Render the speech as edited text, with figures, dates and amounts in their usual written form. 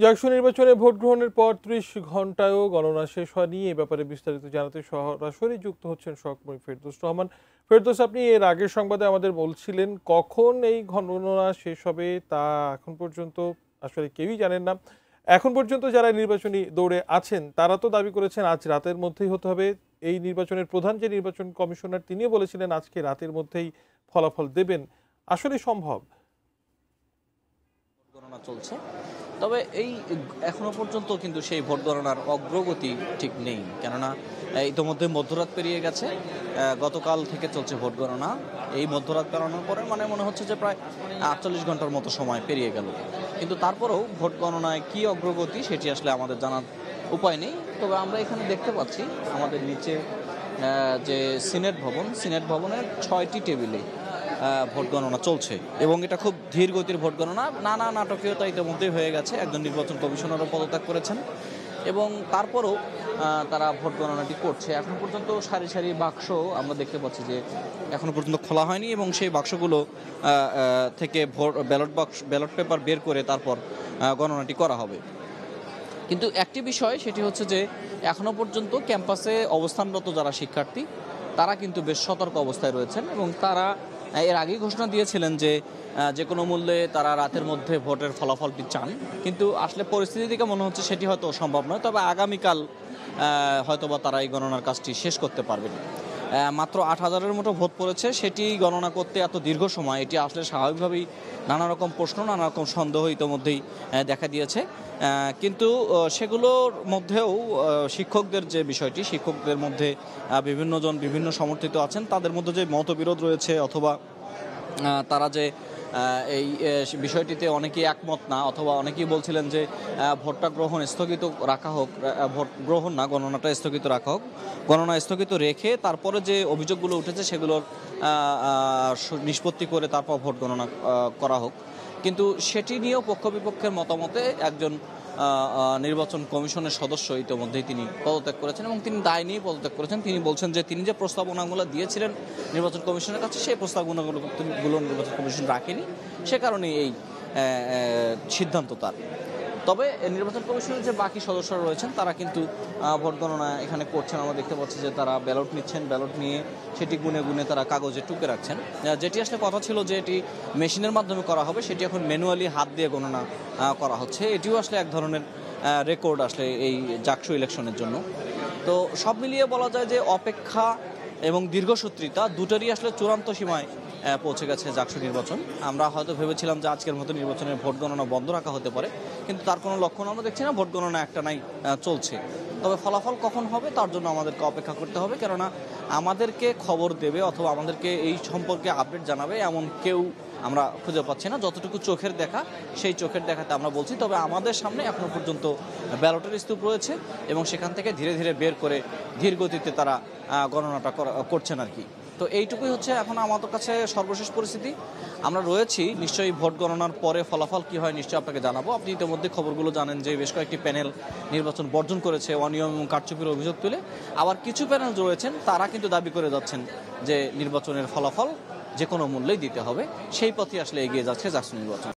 জাকসু নির্বাচনে ভোট গ্রহণের পর ৩০ ঘণ্টায়ও গণনা শেষ হয়নি। এ ব্যাপারে বিস্তারিত জানাতে সরাসরি যুক্ত হচ্ছেন সহকর্মী ফেরদৌস রহমান। ফেরদৌস, আপনি এর আগের সংবাদে আমাদের বলছিলেন কখন এই গণনা শেষ হবে তা এখন পর্যন্ত আসলে কেউই জানেন না। এখন পর্যন্ত যারা নির্বাচনী দৌড়ে আছেন তারা তো দাবি করেছেন আজ রাতের মধ্যেই হতে হবে। এই নির্বাচনের প্রধান যে নির্বাচন কমিশনার তিনিও বলেছিলেন আজকে রাতের মধ্যেই ফলাফল দেবেন। আসলে সম্ভব? গণনা চলছে, তবে এই এখনো পর্যন্ত কিন্তু সেই ভোট গণনার অগ্রগতি ঠিক নেই, কেননা ইতিমধ্যে মধ্যরাত পেরিয়ে গেছে। গতকাল থেকে চলছে ভোট গণনা। এই মধ্যরাত পেরানোর পরে মনে হচ্ছে যে প্রায় ৪৮ ঘন্টার মতো সময় পেরিয়ে গেল, কিন্তু তারপরেও ভোট গণনায় কি অগ্রগতি সেটি আসলে আমাদের জানার উপায় নেই। তবে আমরা এখানে দেখতে পাচ্ছি আমাদের নিচে যে সিনেট ভবনের ৬টি টেবিলে ভোট গণনা চলছে এবং এটা খুব ধীর গতির ভোট গণনা। নানা নাটকীয়তা ইতিমধ্যেই হয়ে গেছে। একজন নির্বাচন কমিশনারও পদত্যাগ করেছেন এবং তারপরও তারা ভোট গণনাটি করছে। এখন পর্যন্ত সারি সারি বাক্স আমরা দেখতে পাচ্ছি যে এখনো পর্যন্ত খোলা হয়নি এবং সেই বাক্সগুলো থেকে ব্যালট পেপার বের করে তারপর গণনাটি করা হবে। কিন্তু একটি বিষয় সেটি হচ্ছে যে এখনো পর্যন্ত ক্যাম্পাসে অবস্থানরত যারা শিক্ষার্থী তারা কিন্তু বেশ সতর্ক অবস্থায় রয়েছেন এবং তারা এর আগেই ঘোষণা দিয়েছিলেন যে কোনো মূল্যে তারা রাতের মধ্যে ভোটের ফলাফলটি চান, কিন্তু আসলে পরিস্থিতি থেকে মনে হচ্ছে সেটি হয়তো সম্ভব নয়। তবে আগামীকাল হয়তোবা তারা এই গণনার কাজটি শেষ করতে পারবেন। মাত্র ৮,০০০-এর মতো ভোট পড়েছে, সেটি গণনা করতে এত দীর্ঘ সময়, এটি আসলে স্বাভাবিকভাবেই নানা রকম প্রশ্ন, নানা রকম সন্দেহ ইতিমধ্যেই দেখা দিয়েছে। কিন্তু সেগুলোর মধ্যেও শিক্ষকদের যে বিষয়টি, শিক্ষকদের মধ্যে বিভিন্নজন বিভিন্ন সমর্থিত আছেন, তাদের মধ্যে যে মতবিরোধ রয়েছে অথবা তারা যে এই বিষয়টিতে অনেকেই একমত না, অথবা অনেকেই বলছিলেন যে ভোটটা গ্রহণ স্থগিত রাখা হোক, ভোট গ্রহণ না, গণনাটা স্থগিত রাখা হোক, গণনা স্থগিত রেখে তারপরে যে অভিযোগগুলো উঠেছে সেগুলোর নিষ্পত্তি করে তারপর ভোট গণনা করা হোক। কিন্তু সেটি নিয়েও পক্ষ বিপক্ষের মতামতে একজন নির্বাচন কমিশনের সদস্য ইতিমধ্যেই তিনি পদত্যাগ করেছেন এবং তিনি দায় নিয়ে পদত্যাগ করেছেন। তিনি বলছেন যে তিনি যে প্রস্তাবনাগুলো দিয়েছিলেন নির্বাচন কমিশনের কাছে সেই প্রস্তাবনাগুলো নির্বাচন কমিশন রাখেনি, সে কারণে এই সিদ্ধান্ত তার। তবে নির্বাচন কমিশনের যে বাকি সদস্যরা রয়েছেন তারা কিন্তু ভোট গণনা এখানে করছেন। আমরা দেখতে পাচ্ছি যে তারা ব্যালট নিচ্ছেন, ব্যালট নিয়ে সেটি গুনে গুনে তারা কাগজে টুকে রাখছেন। যেটি আসলে কথা ছিল যে এটি মেশিনের মাধ্যমে করা হবে, সেটি এখন ম্যানুয়ালি হাত দিয়ে গণনা করা হচ্ছে। এটিও আসলে এক ধরনের রেকর্ড আসলে এই জাকসু ইলেকশনের জন্য। তো সব মিলিয়ে বলা যায় যে অপেক্ষা এবং দীর্ঘসূত্রিতা দুটোরই আসলে চূড়ান্ত সীমায় পৌঁছে গেছে জাকসু নির্বাচন। আমরা হয়তো ভেবেছিলাম যে আজকের মতো নির্বাচনের ভোট গণনা বন্ধ রাখা হতে পারে, কিন্তু তার কোনো লক্ষণ আমরা দেখছি না। ভোট গণনা একটানাই চলছে। তবে ফলাফল কখন হবে তার জন্য আমাদেরকে অপেক্ষা করতে হবে, কেননা আমাদেরকে খবর দেবে অথবা আমাদেরকে এই সম্পর্কে আপডেট জানাবে এমন কেউ আমরা খুঁজে পাচ্ছি না। যতটুকু চোখের দেখা, সেই চোখের দেখাতে আমরা বলছি। তবে আমাদের সামনে এখনো পর্যন্ত ব্যালটের স্তূপ রয়েছে এবং সেখান থেকে ধীরে ধীরে বের করে ধীর গতিতে তারা গণনাটা করছেন আর কি। তো এইটুকুই হচ্ছে এখন আমাদের কাছে সর্বশেষ পরিস্থিতি। আমরা রয়েছি, নিশ্চয়ই ভোট গণনার পরে ফলাফল কী হয় নিশ্চয়ই আপনাকে জানাবো। আপনি ইতিমধ্যে খবরগুলো জানেন যে বেশ কয়েকটি প্যানেল নির্বাচন বর্জন করেছে অনিয়ম এবং কারচুপির অভিযোগ তুলে। আবার কিছু প্যানেল রয়েছেন তারা কিন্তু দাবি করে যাচ্ছেন যে নির্বাচনের ফলাফল যে কোনো মূল্যেই দিতে হবে। সেই পথে আসলে এগিয়ে যাচ্ছে জাকসু নির্বাচন।